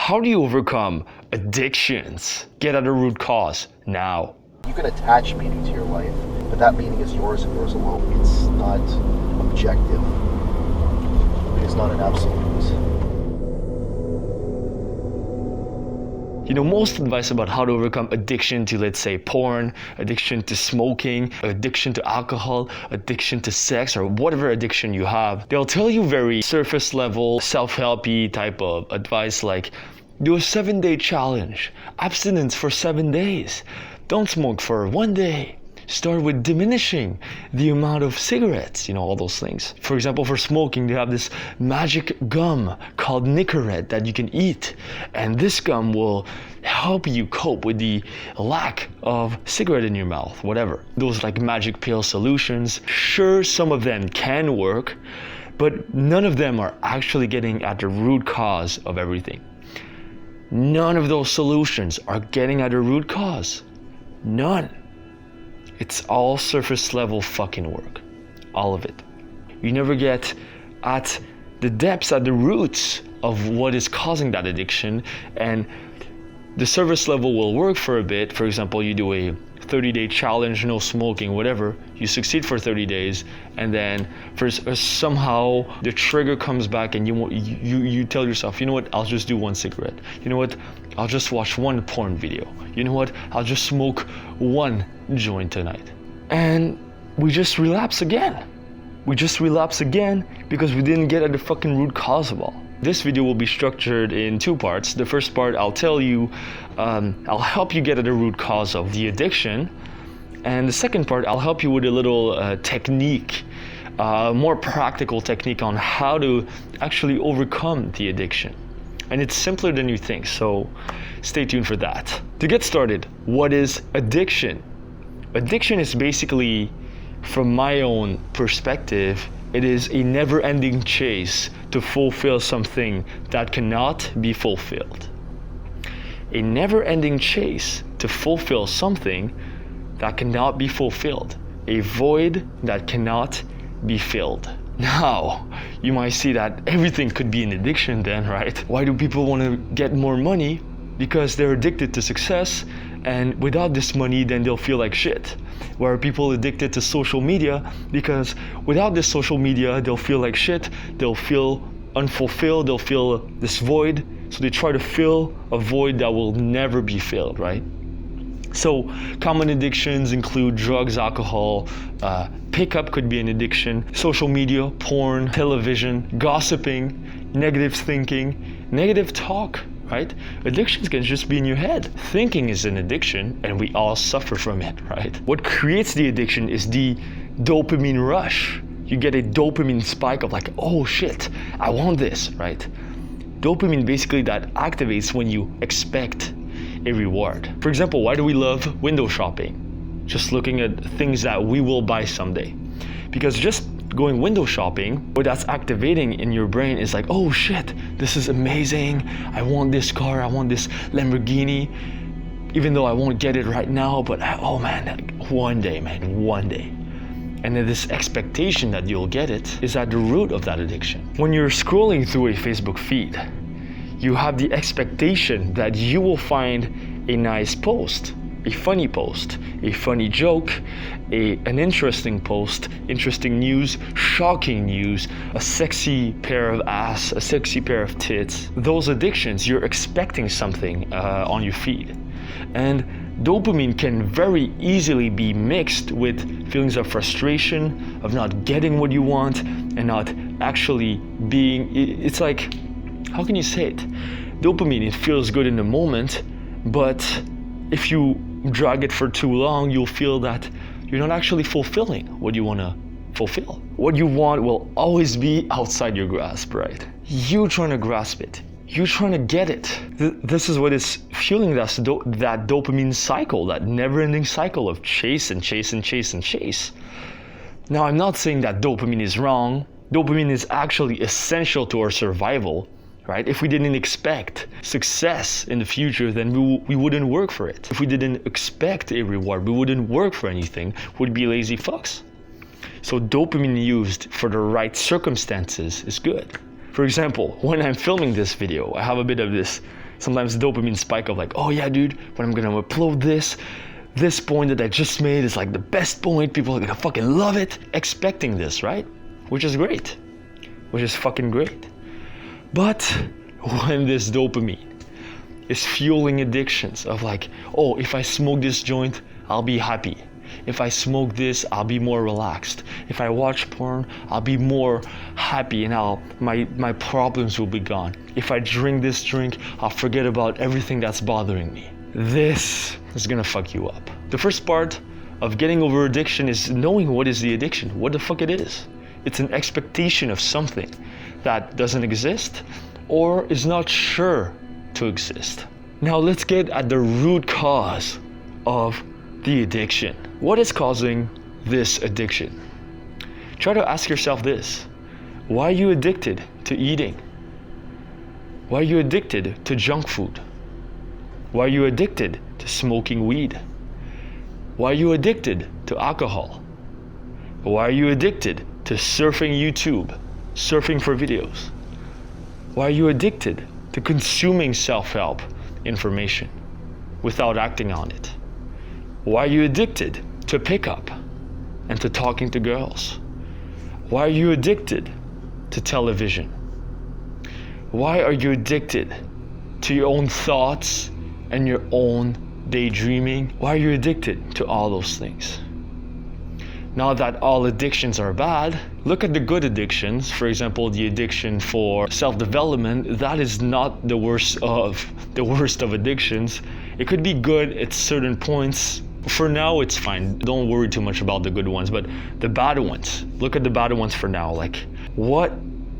How do you overcome addictions? Get at the root cause now. You can attach meaning to your life, but that meaning is yours and yours alone. It's not objective. It is not an absolute. You know, most advice about how to overcome addiction to, let's say, porn, addiction to smoking, addiction to alcohol, addiction to sex, or whatever addiction you have, they'll tell you very surface level, self-helpy type of advice like, do a 7-day challenge, abstinence for 7 days, don't smoke for 1 day. Start with diminishing the amount of cigarettes, all those things. For example, for smoking, they have this magic gum called Nicorette that you can eat. And this gum will help you cope with the lack of cigarette in your mouth, whatever. Those like magic pill solutions, sure, some of them can work, but none of them are actually getting at the root cause of everything. None of those solutions are getting at the root cause. None. It's all surface level fucking work. All of it. You never get at the depths, at the roots of what is causing that addiction. And the surface level will work for a bit. For example, you do a 30-day challenge, no smoking, whatever. You succeed for 30 days. And then somehow the trigger comes back and you tell yourself, you know what, I'll just do 1 cigarette. You know what, I'll just watch 1 porn video. You know what, I'll just smoke 1 joint tonight. And we just relapse again. We just relapse again because we didn't get at the fucking root cause of all. This video will be structured in 2 parts. The first part, I'll tell you, I'll help you get at the root cause of the addiction. And the second part, I'll help you with a little technique, more practical technique on how to actually overcome the addiction. And it's simpler than you think, so stay tuned for that. To get started, what is addiction? Addiction is basically, from my own perspective, it is a never-ending chase to fulfill something that cannot be fulfilled. A never-ending chase to fulfill something that cannot be fulfilled. A void that cannot be filled. Now, you might see that everything could be an addiction then, right? Why do people want to get more money? Because they're addicted to success, and without this money, then they'll feel like shit. Where people addicted to social media, because without this social media, they'll feel like shit, they'll feel unfulfilled, they'll feel this void, so they try to fill a void that will never be filled, right? So common addictions include drugs, alcohol, pickup could be an addiction, social media, porn, television, gossiping, negative thinking, negative talk, right? Addictions can just be in your head. Thinking is an addiction and we all suffer from it, right? What creates the addiction is the dopamine rush. You get a dopamine spike of like, oh shit, I want this, right? Dopamine basically that activates when you expect a reward. For example, why do we love window shopping? Just looking at things that we will buy someday. Because just going window shopping, what that's activating in your brain is like, oh shit, this is amazing. I want this car, I want this Lamborghini. Even though I won't get it right now, but oh man, one day, man, one day. And then this expectation that you'll get it is at the root of that addiction. When you're scrolling through a Facebook feed, you have the expectation that you will find a nice post, a funny joke, an interesting post, interesting news, shocking news, a sexy pair of ass, a sexy pair of tits. Those addictions, you're expecting something on your feed. And dopamine can very easily be mixed with feelings of frustration, of not getting what you want, and not actually being, it's like, how can you say it? Dopamine, it feels good in the moment, but if you drag it for too long, you'll feel that you're not actually fulfilling what you want to fulfill. What you want will always be outside your grasp, right? You trying to grasp it. You trying to get it. This is what is fueling that dopamine cycle, that never-ending cycle of chase and chase and chase and chase. Now, I'm not saying that dopamine is wrong. Dopamine is actually essential to our survival. Right? If we didn't expect success in the future, then we wouldn't work for it. If we didn't expect a reward, we wouldn't work for anything. We'd be lazy fucks. So dopamine used for the right circumstances is good. For example, when I'm filming this video, I have a bit of this sometimes dopamine spike of like, oh yeah dude, when I'm gonna upload this point that I just made is like the best point, people are gonna fucking love it, expecting this, right? Which is great, which is fucking great. But when this dopamine is fueling addictions of like, oh, if I smoke this joint, I'll be happy. If I smoke this, I'll be more relaxed. If I watch porn, I'll be more happy and my problems will be gone. If I drink this drink, I'll forget about everything that's bothering me. This is gonna fuck you up. The first part of getting over addiction is knowing what is the addiction, what the fuck it is. It's an expectation of something that doesn't exist or is not sure to exist. Now let's get at the root cause of the addiction. What is causing this addiction? Try to ask yourself this. Why are you addicted to eating? Why are you addicted to junk food? Why are you addicted to smoking weed? Why are you addicted to alcohol? Why are you addicted to surfing YouTube, surfing for videos? Why are you addicted to consuming self-help information without acting on it? Why are you addicted to pickup and to talking to girls? Why are you addicted to television? Why are you addicted to your own thoughts and your own daydreaming? Why are you addicted to all those things? Not that all addictions are bad. Look at the good addictions. For example, the addiction for self-development. That is not the worst of addictions. It could be good at certain points. For now, it's fine. Don't worry too much about the good ones. But the bad ones, look at the bad ones for now. Like, what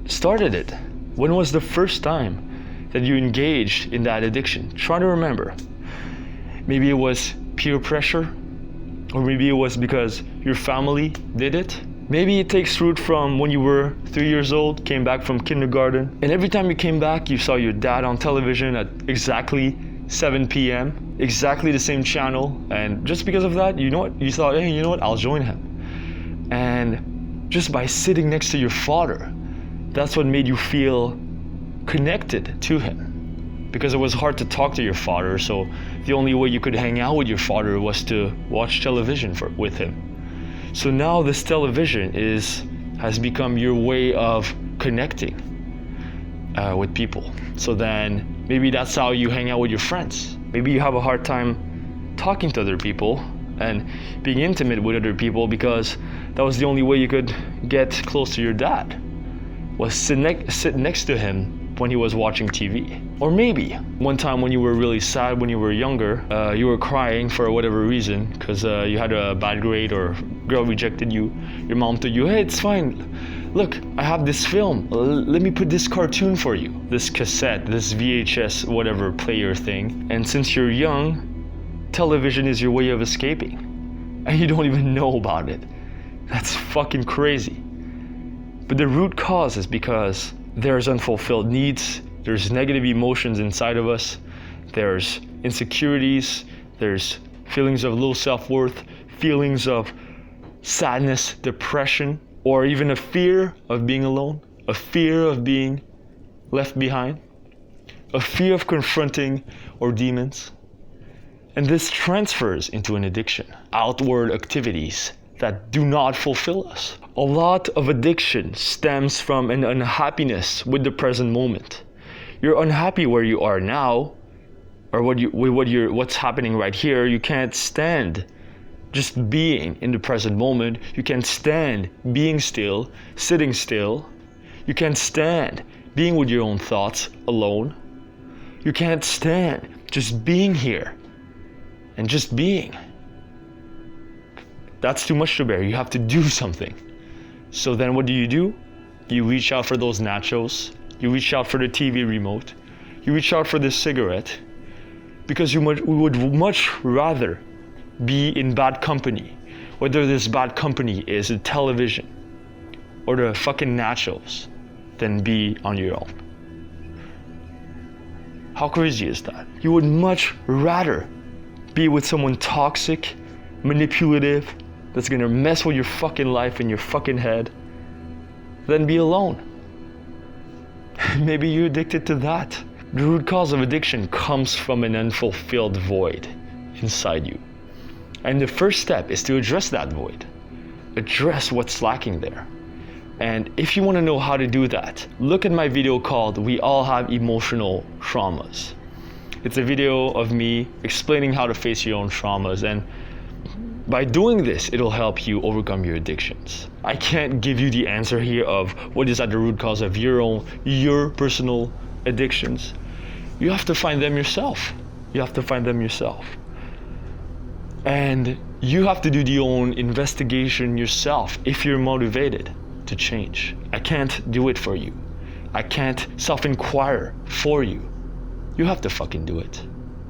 started it? When was the first time that you engaged in that addiction? Try to remember. Maybe it was peer pressure. Or maybe it was because your family did it. Maybe it takes root from when you were 3 years old, came back from kindergarten. And every time you came back, you saw your dad on television at exactly 7 p.m. Exactly the same channel. And just because of that, you know what? You thought, hey, you know what? I'll join him. And just by sitting next to your father, that's what made you feel connected to him. Because it was hard to talk to your father, so the only way you could hang out with your father was to watch television with him. So now this television has become your way of connecting with people. So then maybe that's how you hang out with your friends. Maybe you have a hard time talking to other people and being intimate with other people because that was the only way you could get close to your dad, was sit next to him when he was watching TV. Or maybe one time when you were really sad when you were younger, you were crying for whatever reason because you had a bad grade or girl rejected you. Your mom told you, hey, it's fine. Look, I have this film. Let me put this cartoon for you. This cassette, this VHS, whatever player thing. And since you're young, television is your way of escaping. And you don't even know about it. That's fucking crazy. But the root cause is because there's unfulfilled needs, there's negative emotions inside of us, there's insecurities, there's feelings of low self-worth, feelings of sadness, depression, or even a fear of being alone, a fear of being left behind, a fear of confronting our demons. And this transfers into an addiction, outward activities that do not fulfill us. A lot of addiction stems from an unhappiness with the present moment. You're unhappy where you are now, or what's happening right here. You can't stand just being in the present moment. You can't stand being still, sitting still. You can't stand being with your own thoughts alone. You can't stand just being here and just being. That's too much to bear. You have to do something. So then what do? You reach out for those nachos. You reach out for the TV remote. You reach out for the cigarette. Because we would much rather be in bad company. Whether this bad company is the television or the fucking nachos, than be on your own. How crazy is that? You would much rather be with someone toxic, manipulative, that's gonna mess with your fucking life in your fucking head, than be alone. maybe you're addicted to that. The root cause of addiction comes from an unfulfilled void inside you. And the first step is to address that void. Address what's lacking there. And if you want to know how to do that, look at my video called We All Have Emotional Traumas. It's a video of me explaining how to face your own traumas, and by doing this, it'll help you overcome your addictions. I can't give you the answer here of what is at the root cause of your personal addictions. You have to find them yourself. You have to find them yourself. And you have to do the own investigation yourself if you're motivated to change. I can't do it for you. I can't self-inquire for you. You have to fucking do it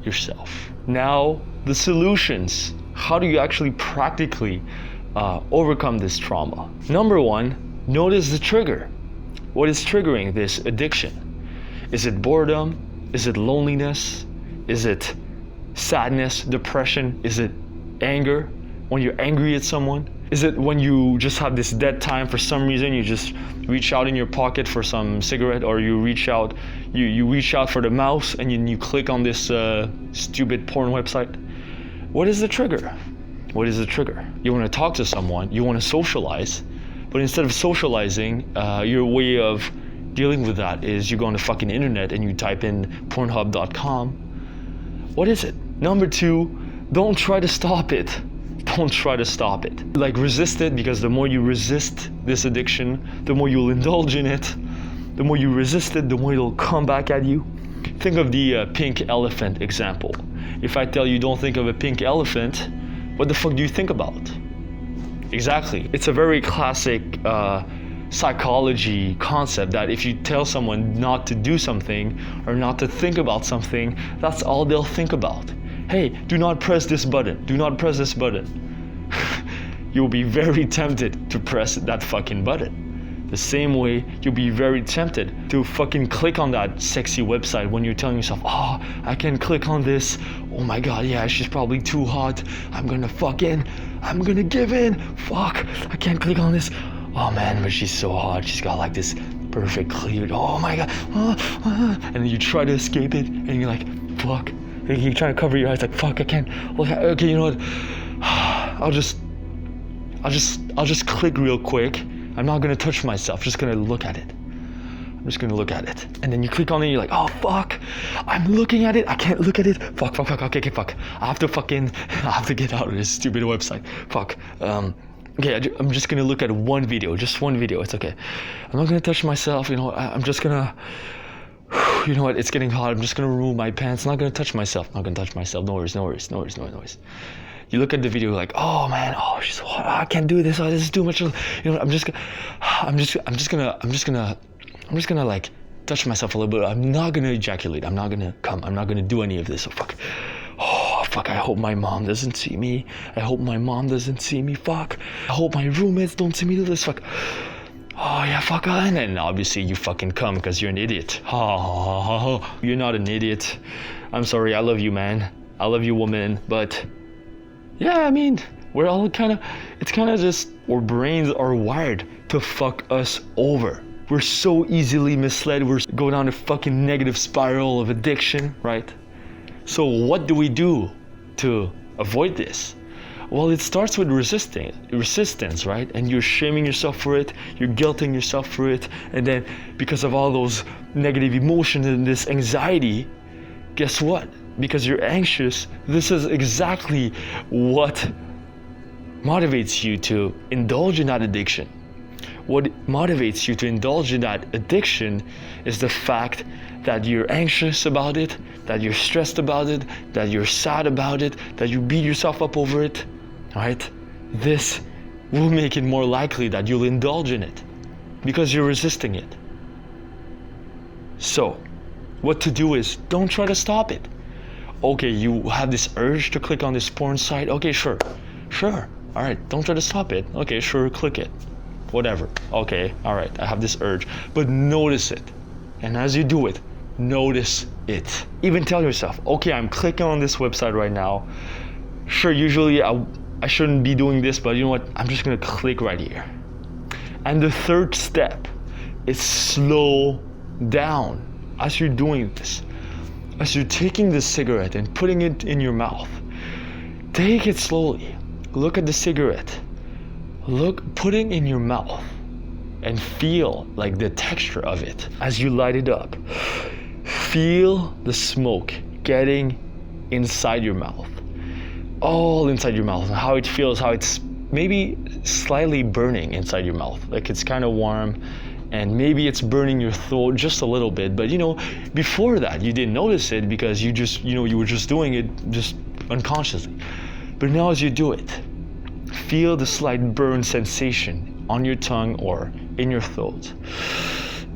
yourself. Now, the solutions. How do you actually practically overcome this trauma? Number one, notice the trigger. What is triggering this addiction? Is it boredom? Is it loneliness? Is it sadness, depression? Is it anger? When you're angry at someone? Is it when you just have this dead time for some reason, you just reach out in your pocket for some cigarette, or you reach out for the mouse and you click on this stupid porn website? What is the trigger? What is the trigger? You want to talk to someone, you want to socialize, but instead of socializing, your way of dealing with that is you go on the fucking internet and you type in pornhub.com. What is it? Number two, don't try to stop it. Don't try to stop it. Like, resist it, because the more you resist this addiction, the more you'll indulge in it. The more you resist it, the more it'll come back at you. Think of the pink elephant example. If I tell you don't think of a pink elephant, what the fuck do you think about? Exactly. It's a very classic psychology concept that if you tell someone not to do something or not to think about something, that's all they'll think about. Hey, do not press this button. Do not press this button. You'll be very tempted to press that fucking button. The same way you'll be very tempted to fucking click on that sexy website when you're telling yourself, oh, I can click on this. Oh my god, yeah, she's probably too hot. I'm gonna give in. Fuck, I can't click on this. Oh man, but she's so hot. She's got like this perfect cleavage. Oh my god. And then you try to escape it and you're like, fuck. You're trying to cover your eyes like, fuck, I can't. Okay, you know what? I'll just click real quick. I'm not gonna touch myself. Just gonna look at it. I'm just gonna look at it. And then you click on it. And you're like, oh fuck, I'm looking at it. I can't look at it. Fuck. Okay, fuck. I have to get out of this stupid website. Fuck. Okay, I'm just gonna look at one video. Just one video. It's okay. I'm not gonna touch myself. You know, I'm just gonna. You know what? It's getting hot. I'm just gonna remove my pants. I'm not gonna touch myself. No worries. You look at the video like, oh man, oh she's so hot. I can't do this. Oh, this is too much. You know, I'm just gonna like touch myself a little bit. I'm not gonna ejaculate. I'm not gonna come. I'm not gonna do any of this. So fuck. Oh fuck. I hope my mom doesn't see me. Fuck. I hope my roommates don't see me do this. Fuck. Oh yeah, fuck. And then obviously you fucking come because you're an idiot. You're not an idiot. I'm sorry. I love you, man. I love you, woman. But yeah, I mean, we're all it's kind of just, our brains are wired to fuck us over. We're so easily misled. We're go down a fucking negative spiral of addiction, right? So what do we do to avoid this? Well, it starts with resistance, right? And you're shaming yourself for it, you're guilting yourself for it, and then because of all those negative emotions and this anxiety, guess what? Because you're anxious, this is exactly what motivates you to indulge in that addiction. What motivates you to indulge in that addiction is the fact that you're anxious about it, that you're stressed about it, that you're sad about it, that you beat yourself up over it. Right? This will make it more likely that you'll indulge in it because you're resisting it. So, what to do is don't try to stop it. Okay, you have this urge to click on this porn site. Okay, sure. All right, don't try to stop it. Okay, sure, click it. Whatever. Okay, all right, I have this urge. But notice it. And as you do it, notice it. Even tell yourself, okay, I'm clicking on this website right now. Sure, usually I shouldn't be doing this, but you know what? I'm just gonna click right here. And the third step is slow down as you're doing this. As you're taking the cigarette and putting it in your mouth, take it slowly. Look at the cigarette. Putting in your mouth and feel like the texture of it as you light it up. Feel the smoke getting inside your mouth, all inside your mouth, and how it feels, how it's maybe slightly burning inside your mouth, like it's kind of warm, and maybe it's burning your throat just a little bit. But before that you didn't notice it because you just you were just doing it just unconsciously. But now as you do it, feel the slight burn sensation on your tongue or in your throat.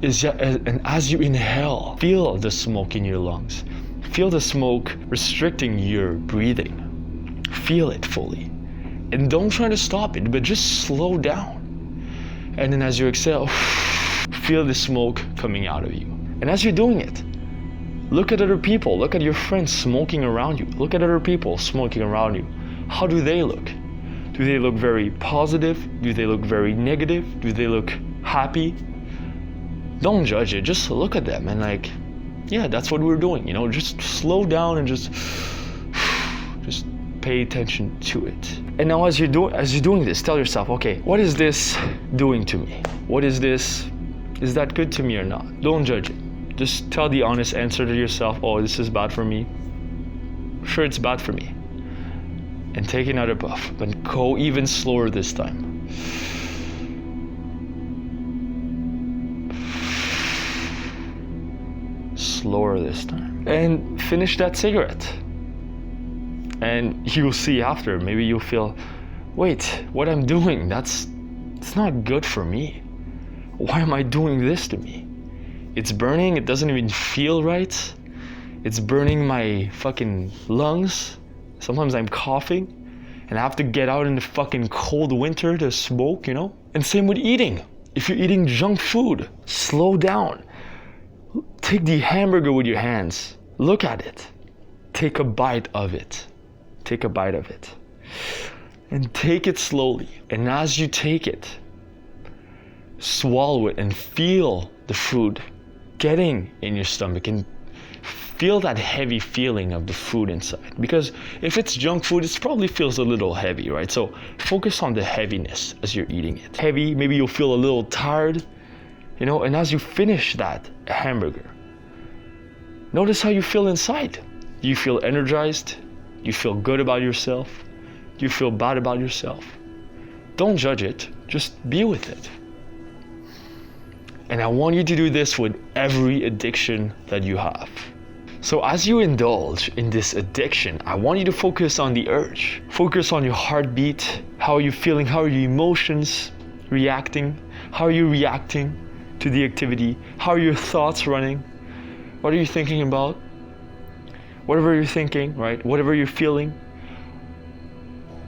And as you inhale, feel the smoke in your lungs. Feel the smoke restricting your breathing. Feel it fully. And don't try to stop it, but just slow down. And then as you exhale, feel the smoke coming out of you. And as you're doing it, look at other people. Look at your friends smoking around you. Look at other people smoking around you. How do they look? Do they look very positive? Do they look very negative? Do they look happy? Don't judge it. Just look at them and yeah, that's what we're doing. Just slow down and just pay attention to it. And now as you're doing this, tell yourself, okay, what is this doing to me? What is this? Is that good to me or not? Don't judge it. Just tell the honest answer to yourself. Oh, this is bad for me. Sure, it's bad for me. And take another puff, but go even slower this time. Slower this time. And finish that cigarette. And you'll see after, maybe you'll feel, wait, what I'm doing, it's not good for me. Why am I doing this to me? It's burning, it doesn't even feel right. It's burning my fucking lungs. Sometimes I'm coughing and I have to get out in the fucking cold winter to smoke, And same with eating. If you're eating junk food, slow down. Take the hamburger with your hands. Look at it. Take a bite of it. Take a bite of it. And take it slowly. And as you take it, swallow it and feel the food getting in your stomach and feel that heavy feeling of the food inside. Because if it's junk food, it probably feels a little heavy, right? So focus on the heaviness as you're eating it. Heavy, maybe you'll feel a little tired, and as you finish that hamburger, notice how you feel inside. Do you feel energized? Do you feel good about yourself? Do you feel bad about yourself? Don't judge it, just be with it. And I want you to do this with every addiction that you have. So as you indulge in this addiction, I want you to focus on the urge. Focus on your heartbeat. How are you feeling? How are your emotions reacting? How are you reacting to the activity? How are your thoughts running? What are you thinking about? Whatever you're thinking, right? Whatever you're feeling,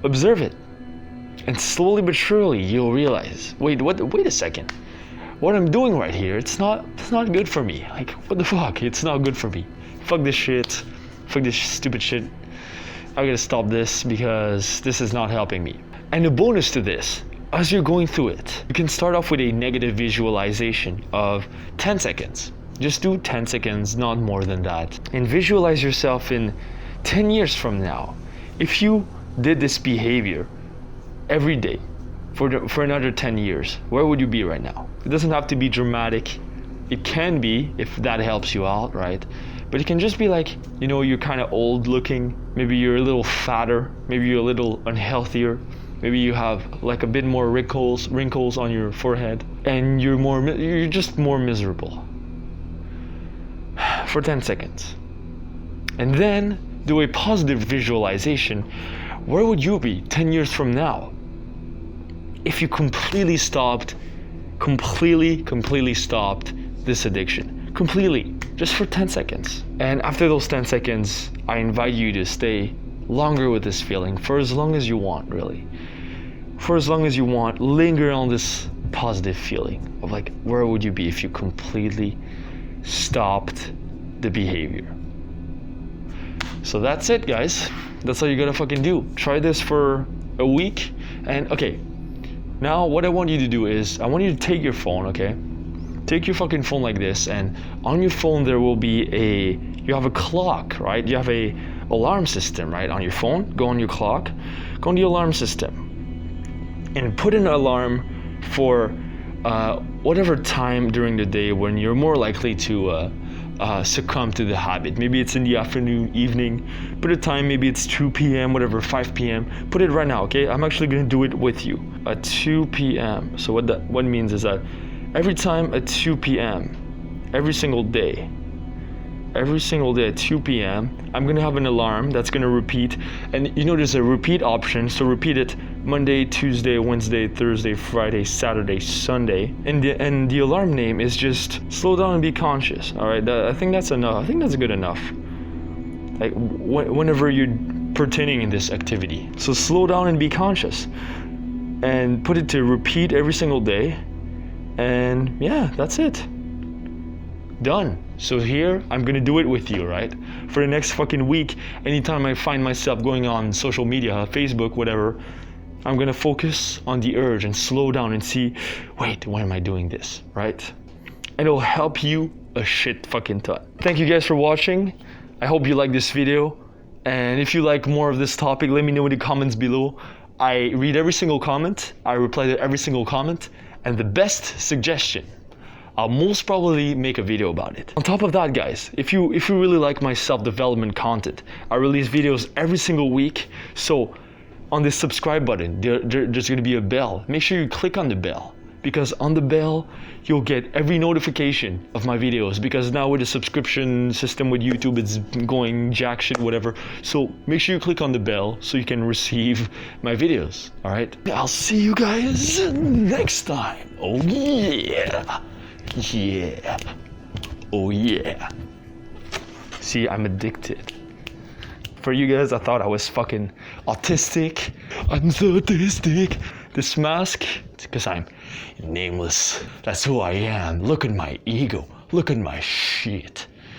observe it. And slowly but surely you'll realize, wait a second. What I'm doing right here, it's not good for me. What the fuck? It's not good for me. Fuck this shit. Fuck this stupid shit. I gotta stop this because this is not helping me. And a bonus to this, as you're going through it, you can start off with a negative visualization of 10 seconds. Just do 10 seconds, not more than that. And visualize yourself in 10 years from now. If you did this behavior every day for another 10 years, where would you be right now? It doesn't have to be dramatic. It can be, if that helps you out, right? But it can just be you're kind of old looking. Maybe you're a little fatter. Maybe you're a little unhealthier. Maybe you have a bit more wrinkles on your forehead. And you're just more miserable. For 10 seconds. And then do a positive visualization. Where would you be 10 years from now if you completely stopped this addiction? Completely, just for 10 seconds. And after those 10 seconds, I invite you to stay longer with this feeling for as long as you want, really. For as long as you want, linger on this positive feeling of where would you be if you completely stopped the behavior. So that's it, guys. That's all you gotta fucking do. Try this for a week. And okay, now what I want you to do is I want you to take your phone, okay? take your fucking phone like this, and on your phone there will be you have a clock, right? You have a alarm system, right? On your phone, go on your clock, go on the alarm system, and put an alarm for whatever time during the day when you're more likely to succumb to the habit. Maybe it's in the afternoon, evening. Put a time, maybe it's 2 p.m., whatever, 5 p.m. Put it right now, okay? I'm actually gonna do it with you at 2 p.m. So what means is that every time at 2 p.m., every single day at 2 p.m., I'm gonna have an alarm that's gonna repeat. And you know there's a repeat option, so repeat it Monday, Tuesday, Wednesday, Thursday, Friday, Saturday, Sunday. And the alarm name is just slow down and be conscious. All right, I think that's enough. I think that's good enough. Like whenever you're pertaining in this activity. So slow down and be conscious. And put it to repeat every single day. And yeah, that's it. Done. So here, I'm gonna do it with you, right? For the next fucking week, anytime I find myself going on social media, Facebook, whatever, I'm gonna focus on the urge and slow down and see, wait, why am I doing this, right? And it'll help you a shit fucking ton. Thank you guys for watching. I hope you like this video. And if you like more of this topic, let me know in the comments below. I read every single comment. I reply to every single comment. And the best suggestion, I'll most probably make a video about it. On top of that, guys, if you really like my self-development content, I release videos every single week. So on this subscribe button, there's gonna be a bell. Make sure you click on the bell, because on the bell, you'll get every notification of my videos, because now with the subscription system with YouTube, it's going jack shit, whatever. So make sure you click on the bell so you can receive my videos, all right? I'll see you guys next time. Oh yeah. Yeah. Oh yeah. See, I'm addicted. For you guys, I thought I was fucking autistic. I'm so autistic. This mask, it's because I'm nameless. That's who I am. Look at my ego. Look at my shit.